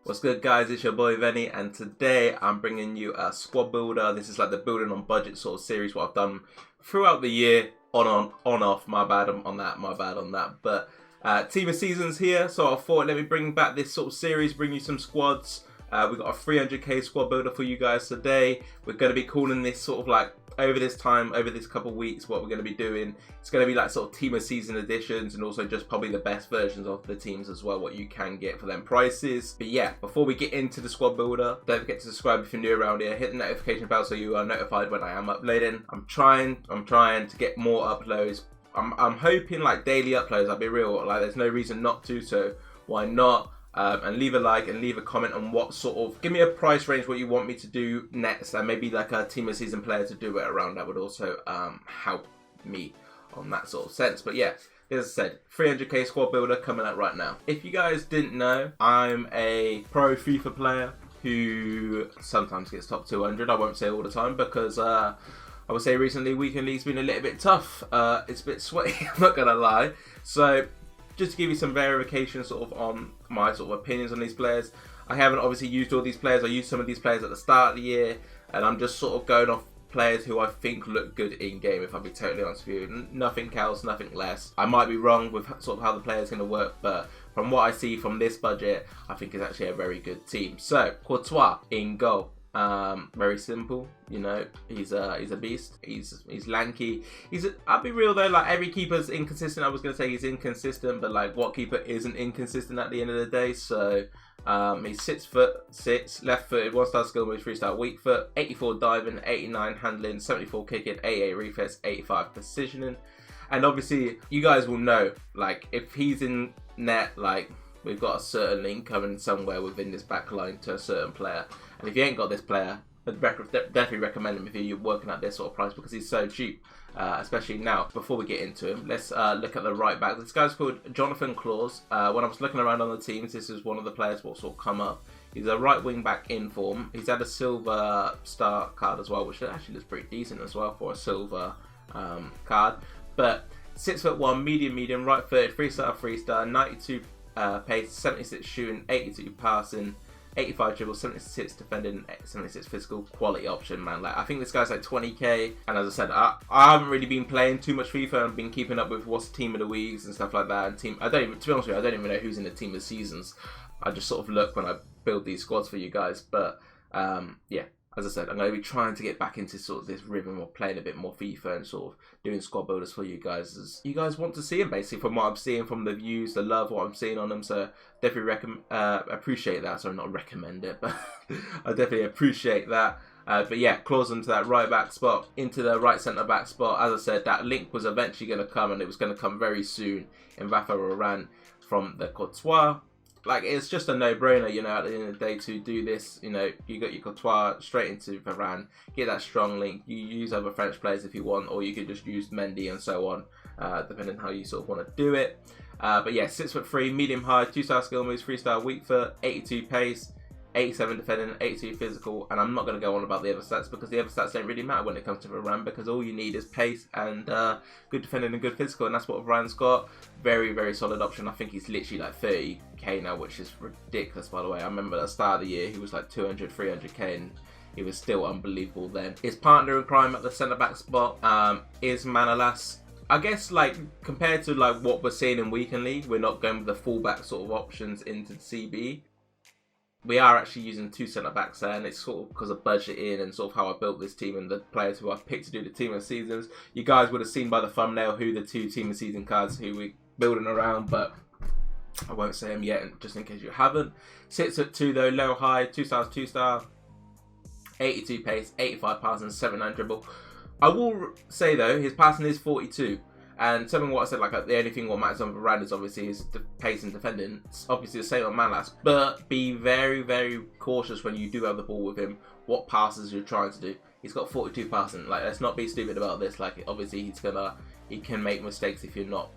What's good, guys? It's your boy Venny, and today I'm bringing you a squad builder. This is like the building on budget sort of series what I've done throughout the year, on off. My bad on that, my bad on that. But team of seasons here, so I thought let me bring back this sort of series, bring you some squads. We got a 300k squad builder for you guys today. We're going to be calling this sort of like over this couple of weeks, what we're going to be doing. It's going to be like sort of team of season editions and also just probably the best versions of the teams as well, what you can get for them prices. But yeah, before we get into the squad builder, don't forget to subscribe if you're new around here. Hit the notification bell so you are notified when I am uploading. I'm trying to get more uploads. I'm hoping like daily uploads. I'll be real, like there's no reason not to, so why not? And leave a like and leave a comment on what sort of, give me a price range what you want me to do next, and maybe like a team of season player to do it around. That would also help me on that sort of sense. But yeah, as I said, 300k squad builder coming out right now. If you guys didn't know, I'm a pro FIFA player who sometimes gets top 200. I won't say all the time because I would say recently weekend league's been a little bit tough. It's a bit sweaty, I'm not gonna lie. So just to give you some verification sort of on my sort of opinions on these players. I haven't obviously used all these players. I used some of these players at the start of the year, and I'm just sort of going off players who I think look good in game, if I'll be totally honest with you. Nothing else, nothing less. I might be wrong with sort of how the player is going to work, but from what I see from this budget, I think it's actually a very good team. So, Courtois in goal. Very simple, you know. He's a beast. He's lanky. I'll be real though, like every keeper's inconsistent. I was gonna say he's inconsistent, but like what keeper isn't inconsistent at the end of the day? So he's 6'6", left-footed, 1-star skill moves, 3-star weak foot, 84 diving, 89 handling, 74 kicking, 88 reflex, 85 positioning. And obviously you guys will know, like if he's in net, like we've got a certain link coming somewhere within this back line to a certain player. And if you ain't got this player, I'd definitely recommend him if you're working at this sort of price because he's so cheap, especially now. Before we get into him, let's look at the right back. This guy's called Jonathan Claus. When I was looking around on the teams, this is one of the players what sort of come up. He's a right wing back in form. He's had a silver star card as well, which actually looks pretty decent as well for a silver card. But 6'1", medium, right footed, 3-star, 92 pace, 76 shooting, 82 passing, 85 dribble, 76 defending, 76 physical. Quality option, man. Like I think this guy's like 20k, and as I said, I haven't really been playing too much FIFA. I've been keeping up with what's team of the weeks and stuff like that. And to be honest with you, I don't even know who's in the team of seasons. I just sort of look when I build these squads for you guys. But yeah, as I said, I'm going to be trying to get back into sort of this rhythm of playing a bit more FIFA and sort of doing squad builders for you guys, as you guys want to see them basically from what I'm seeing, from the views, the love, what I'm seeing on them. So definitely appreciate that. Sorry, not recommend it, but I definitely appreciate that. But yeah, claws into that right back spot, into the right centre back spot. As I said, that link was eventually going to come, and it was going to come very soon in Rafa Varane from the Courtois. Like, it's just a no-brainer, you know, at the end of the day to do this. You know, you got your Courtois straight into Varane, get that strong link. You use other French players if you want, or you could just use Mendy and so on, depending on how you sort of want to do it. But yeah, 6'3", medium high, 2-star skill moves, 3-star weak foot, 82 pace, 87 defending, 82 physical. And I'm not going to go on about the other stats because the other stats don't really matter when it comes to Varane, because all you need is pace and good defending and good physical, and that's what Varane's got. Very, very solid option. I think he's literally like 30k now, which is ridiculous, by the way. I remember at the start of the year he was like 200, 300k, and he was still unbelievable then. His partner in crime at the centre back spot is Manolas. I guess like compared to like what we're seeing in weekend league, we're not going with the fullback sort of options into the CB. We are actually using 2 centre backs there, and it's sort of because of budgeting and sort of how I built this team and the players who I've picked to do the team of seasons. You guys would have seen by the thumbnail who the 2 team of season cards who we're building around, but I won't say them yet, just in case you haven't. 6'2" though, low high, 2-star, 2-star, 82 pace, 85 passing, 79 dribble. I will say though, his passing is 42. And telling what I said, like the only thing what matters on Varane is obviously his pace and defending. It's obviously the same on Manolas, but be very, very cautious when you do have the ball with him, what passes you're trying to do. He's got 42 passing. Like, let's not be stupid about this. Like, obviously he can make mistakes if you're not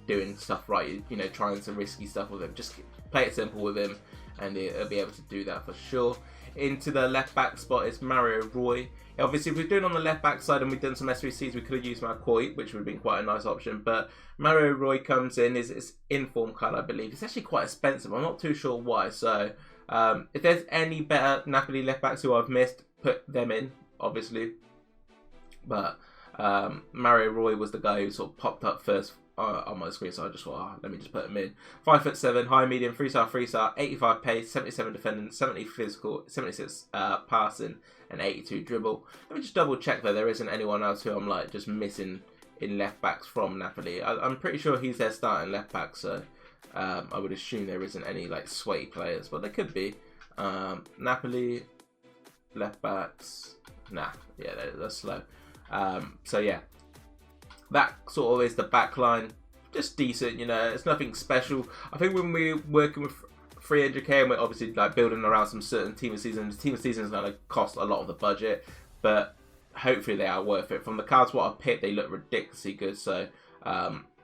doing stuff right. You know, trying some risky stuff with him. Just play it simple with him, and he'll be able to do that for sure. Into the left back spot is Mario Roy. Obviously, if we're doing on the left back side and we've done some S3Cs, we could have used McCoy, which would have been quite a nice option. But Mario Roy comes in, is inform card, I believe. It's actually quite expensive. I'm not too sure why. So If there's any better Napoli left backs who I've missed, put them in, obviously. But Mario Roy was the guy who sort of popped up first on my screen, so I just thought, let me just put him in. 5'7", high medium, 3-star, 85 pace, 77 defending, 70 physical, 76 passing, and 82 dribble. Let me just double check though, there isn't anyone else who I'm like just missing in left backs from Napoli. I'm pretty sure he's their starting left back, so I would assume there isn't any like sweaty players, but there could be. Napoli left backs, nah, yeah, they're slow. So yeah, that sort of is the back line. Just decent, you know, it's nothing special. I think when we're working with 300k and we're obviously like building around some certain team of seasons, team of seasons is going to cost a lot of the budget, but hopefully they are worth it. From the cards what I picked, they look ridiculously good. So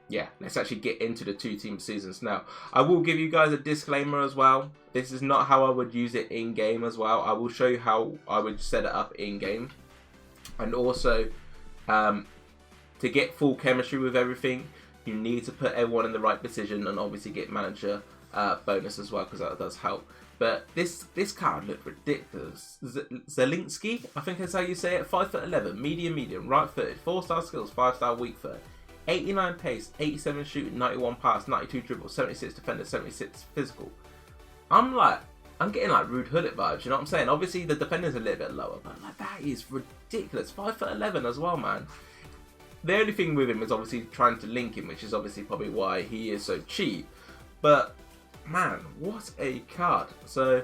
yeah, let's actually get into the 2 team seasons now. I will give you guys a disclaimer as well. This is not how I would use it in game as well. I will show you how I would set it up in game, and also to get full chemistry with everything, you need to put everyone in the right position and obviously get manager bonus as well, because that does help. But this card looked ridiculous. Zielinski, I think that's how you say it. 5'11", medium, right footed, 4-star skills, 5-star weak foot, 89 pace, 87 shooting, 91 pass, 92 dribble, 76 defender, 76 physical. I'm getting like Rude Hullet vibes, you know what I'm saying? Obviously the defender's a little bit lower, but like that is ridiculous. 5'11" as well, man. The only thing with him is obviously trying to link him, which is obviously probably why he is so cheap. But man, what a card. So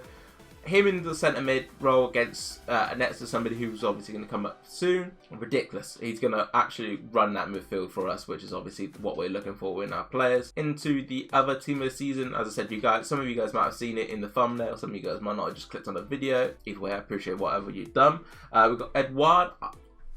him in the centre mid role against next to somebody who's obviously going to come up soon. Ridiculous. He's going to actually run that midfield for us, which is obviously what we're looking for in our players. Into the other team of the season, as I said, you guys, some of you guys might have seen it in the thumbnail, some of you guys might not have just clicked on the video. Either way, I appreciate whatever you've done. We've got Edouard.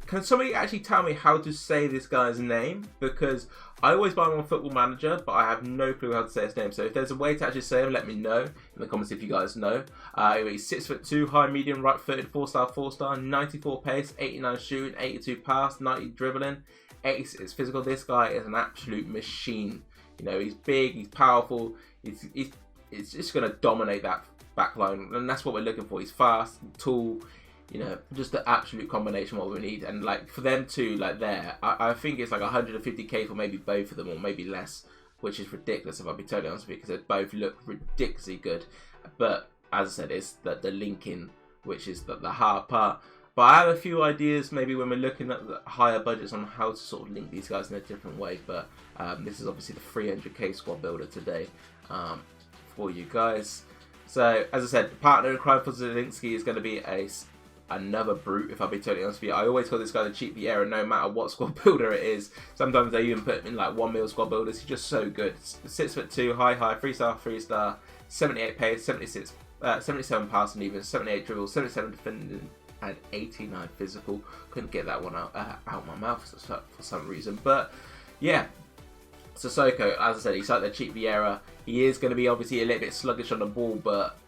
Can somebody actually tell me how to say this guy's name? Because I always buy him on Football Manager, but I have no clue how to say his name. So if there's a way to actually say him, let me know in the comments if you guys know. He's 6'2", high medium, right footed, 4-star, 94 pace, 89 shooting, 82 pass, 90 dribbling, 86 physical. This guy is an absolute machine. You know, he's big, he's powerful, he's just going to dominate that back line, and that's what we're looking for. He's fast, tall. You know, just the absolute combination what we need. And like for them two, like there, I think it's like 150k for maybe both of them, or maybe less, which is ridiculous if I'll be totally honest with you, because they both look ridiculously good. But as I said, it's the linking, which is the hard part. But I have a few ideas maybe when we're looking at the higher budgets on how to sort of link these guys in a different way. But this is obviously the 300k squad builder today for you guys. So as I said, the partner in crime for Zielinski is going to be another brute, if I'll be totally honest with you. I always call this guy the cheap Vieira, no matter what squad builder it is. Sometimes they even put him in like 1 mil squad builders. He's just so good. 6'2", high, 3-star, 78 pace, 77 passing even, 78 dribble, 77 defending, and 89 physical. Couldn't get that one out my mouth for some reason. But yeah, Sissoko, as I said, he's like the cheap Vieira. He is going to be obviously a little bit sluggish on the ball, but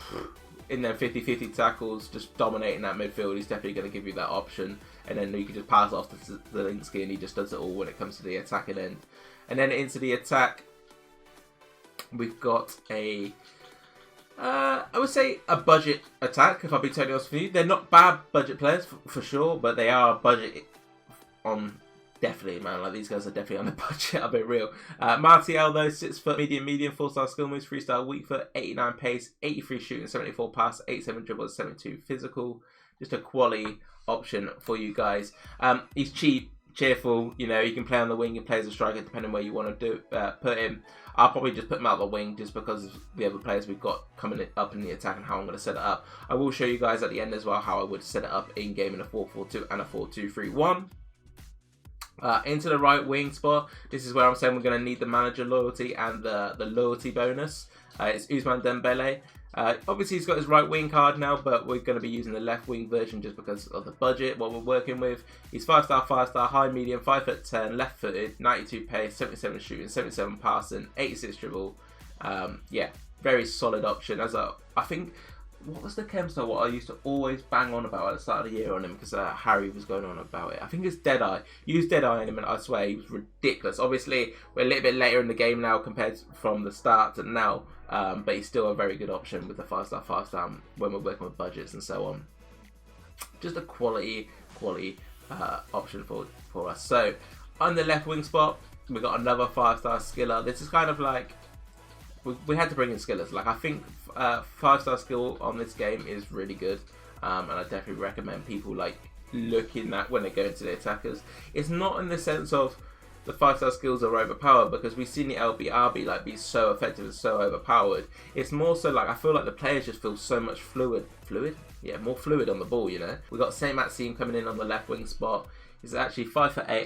in them 50-50 tackles, just dominating that midfield, he's definitely going to give you that option. And then you can just pass it off to Zielinski, and he just does it all when it comes to the attacking end. And then into the attack, we've got I would say a budget attack, if I'll be totally honest with you. They're not bad budget players, for sure, but they are budget on... Definitely, man. Like, these guys are definitely on the budget. I'll be real. Martial, though, 6 foot, medium, 4-star skill moves, 3-star weak foot, 89 pace, 83 shooting, 74 pass, 87 dribble, 72 physical. Just a quality option for you guys. He's cheap, cheerful. You know, he can play on the wing, he plays as a striker, depending where you want to put him. I'll probably just put him out the wing just because of the other players we've got coming up in the attack and how I'm going to set it up. I will show you guys at the end as well how I would set it up in game in a 4-4-2 and a 4-2-3-1. Into the right wing spot, this is where I'm saying we're going to need the manager loyalty and the loyalty bonus. It's Ousmane Dembele. Obviously he's got his right wing card now, but we're going to be using the left wing version just because of the budget, what we're working with. He's 5-star, high medium, 5'10", left footed, 92 pace, 77 shooting, 77 passing, 86 dribble. Yeah, very solid option. I think, what was the chem style what I used to always bang on about at the start of the year on him, because Harry was going on about it. I think it's Deadeye. Use Deadeye on him and I swear he was ridiculous. Obviously we're a little bit later in the game now compared from the start to now, but he's still a very good option with the 5-star, 5-star when we're working with budgets and so on. Just a quality option for us. So on the left wing spot, we got another 5-star skiller. This is kind of like, we had to bring in skillers. Like, I think 5-star skill on this game is really good, and I definitely recommend people like looking at when they go into the attackers. It's not in the sense of the 5-star skills are overpowered, because we've seen the LBRB like be so effective and so overpowered. It's more so like I feel like the players just feel so much more fluid on the ball. You know, we got Saint Maxime coming in on the left wing spot. He's actually 5'8",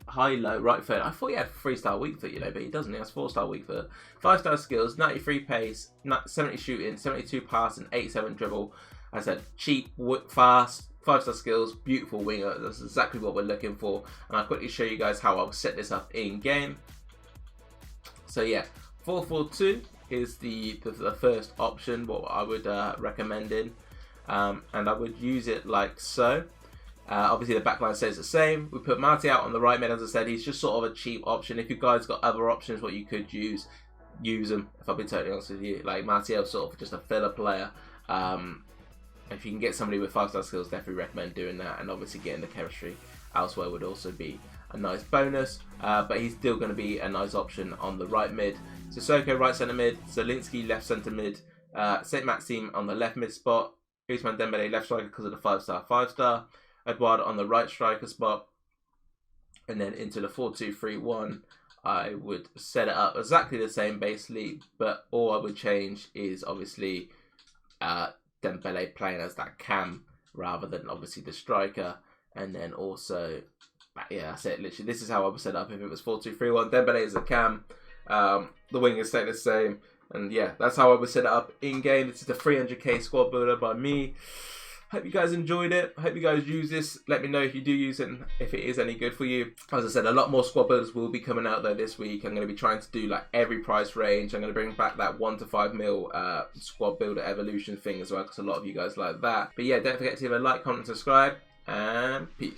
high, low, right foot. I thought he had 3-star weak foot, you know, but he doesn't. He has 4-star weak foot. 5-star skills, 93 pace, 70 shooting, 72 pass, and 87 dribble. As I said, cheap, fast, 5-star skills, beautiful winger. That's exactly what we're looking for. And I'll quickly show you guys how I'll set this up in game. So yeah, 4-4-2 is the first option, what I would recommend in. And I would use it like so. Obviously the backline stays the same. We put Marty out on the right mid. As I said, he's just sort of a cheap option. If you guys got other options what you could use them, if I'll be totally honest with you. Like, Martial's sort of just a filler player. If you can get somebody with 5-star skills, definitely recommend doing that. And obviously getting the chemistry elsewhere would also be a nice bonus. But he's still going to be a nice option on the right mid. Sissoko right centre mid, Zielinski left centre mid, Saint Maxime on the left mid spot, Ousmane Dembele left striker because of the 5-star, 5-star. Edouard on the right striker spot, and then into the 4-2-3-1 I would set it up exactly the same basically, but all I would change is obviously Dembele playing as that cam rather than obviously the striker, and then also yeah, that's it. Literally this is how I would set up if it was 4-2-3-1. Dembele is a cam, the wingers stay the same, and yeah, that's how I would set it up in game. This is the 300k squad builder by me. Hope you guys enjoyed it. Hope you guys use this. Let me know if you do use it and if it is any good for you. As I said, a lot more squad builders will be coming out though this week. I'm going to be trying to do like every price range. I'm going to bring back that 1 to 5 mil squad builder evolution thing as well, because a lot of you guys like that. But yeah, don't forget to leave a like, comment, subscribe, and peace.